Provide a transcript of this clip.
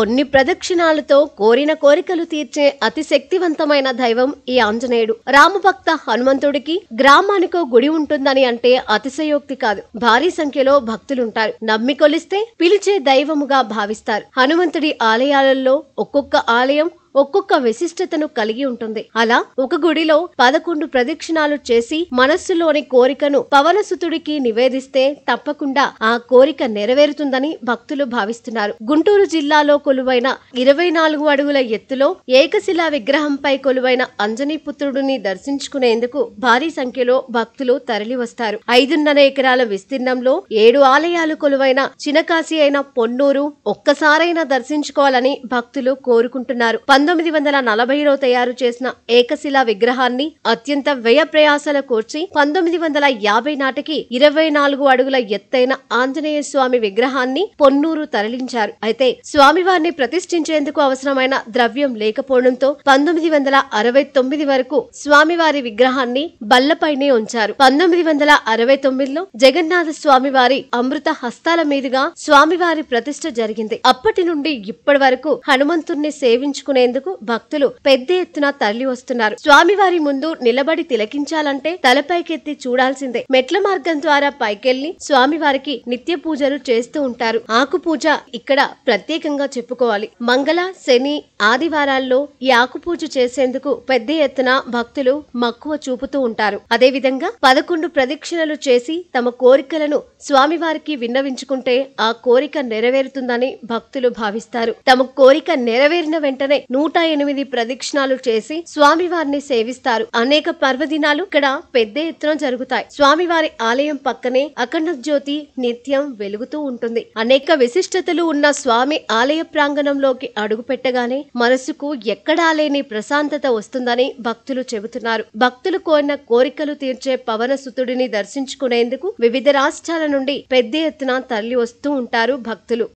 కొన్ని ప్రదక్షిణాలతో కోరిన కోరికలు తీర్చే అతి శక్తివంతమైన దైవం ఈ ఆంజనేయుడు. రామభక్త హనుమంతుడికి గ్రామానికో గుడి ఉంటుందని అంటే అతిశయోక్తి కాదు. భారీ సంఖ్యలో భక్తులుంటారు. నమ్మి కొలిస్తే పిలిచే దైవముగా భావిస్తారు. హనుమంతుడి ఆలయాలలో ఒక్కొక్క ఆలయం ఒక్కొక్క విశిష్టతను కలిగి ఉంటుంది. అలా ఒక గుడిలో 11 ప్రదక్షిణాలు చేసి మనస్సులోని కోరికను పవనసుతుడికి నివేదిస్తే తప్పకుండా ఆ కోరిక నెరవేరుతుందని భక్తులు భావిస్తున్నారు. గుంటూరు జిల్లాలో కొలువైన 24 అడుగుల ఎత్తులో ఏకశిలా విగ్రహంపై కొలువైన అంజనీపుత్రుడిని దర్శించుకునేందుకు భారీ సంఖ్యలో భక్తులు తరలివస్తారు. 5.5 ఎకరాల విస్తీర్ణంలో 7 ఆలయాలు కొలువైన చినకాశి అయిన పొన్నూరు ఒక్కసారైనా దర్శించుకోవాలని భక్తులు కోరుకుంటున్నారు. 1940లో తయారు చేసిన ఏకశిలా విగ్రహాన్ని అత్యంత వ్యయ ప్రయాసల కూర్చి 1950 నాటికి 24 అడుగుల ఎత్తైన ఆంజనేయ స్వామి విగ్రహాన్ని పొన్నూరు తరలించారు. అయితే స్వామివారిని ప్రతిష్ఠించేందుకు అవసరమైన ద్రవ్యం లేకపోవడంతో 1969 వరకు స్వామివారి విగ్రహాన్ని బల్లపైనే ఉంచారు. 1969లో జగన్నాథ స్వామివారి అమృత హస్తాల మీదుగా స్వామివారి ప్రతిష్ఠ జరిగింది. అప్పటి నుండి ఇప్పటి వరకు హనుమంతుణ్ణి సేవించుకునేందుకు భక్తులు పెద్ద ఎత్తున తరలి వస్తున్నారు. స్వామివారి ముందు నిలబడి తిలకించాలంటే తలపైకెత్తి చూడాల్సిందే. మెట్ల మార్గం ద్వారా పైకెళ్లి స్వామివారికి నిత్య పూజలు చేస్తూ ఉంటారు. ఆకు పూజ ఇక్కడ ప్రత్యేకంగా చెప్పుకోవాలి. మంగళ, శని, ఆదివారాల్లో ఈ ఆకు పూజ చేసేందుకు పెద్ద ఎత్తున భక్తులు మక్కువ చూపుతూ ఉంటారు. అదేవిధంగా 11 ప్రదక్షిణలు చేసి తమ కోరికలను స్వామివారికి విన్నవించుకుంటే ఆ కోరిక నెరవేరుతుందని భక్తులు భావిస్తారు. తమ కోరిక నెరవేరిన వెంటనే 108 ప్రదక్షిణాలు చేసి స్వామివారిని సేవిస్తారు. అనేక పర్వదినాలు ఇక్కడ పెద్ద ఎత్తున జరుగుతాయి. స్వామివారి ఆలయం పక్కనే అఖండ జ్యోతి నిత్యం వెలుగుతూ ఉంటుంది. అనేక విశిష్టతలు ఉన్న స్వామి ఆలయ ప్రాంగణంలోకి అడుగు పెట్టగానే మనసుకు ఎక్కడా లేని ప్రశాంతత వస్తుందని భక్తులు చెబుతున్నారు. భక్తులు కోరిన కోరికలు తీర్చే పవనసుతుడిని దర్శించుకునేందుకు వివిధ రాష్ట్రాల నుండి పెద్ద ఎత్తున తరలి వస్తూ ఉంటారు భక్తులు.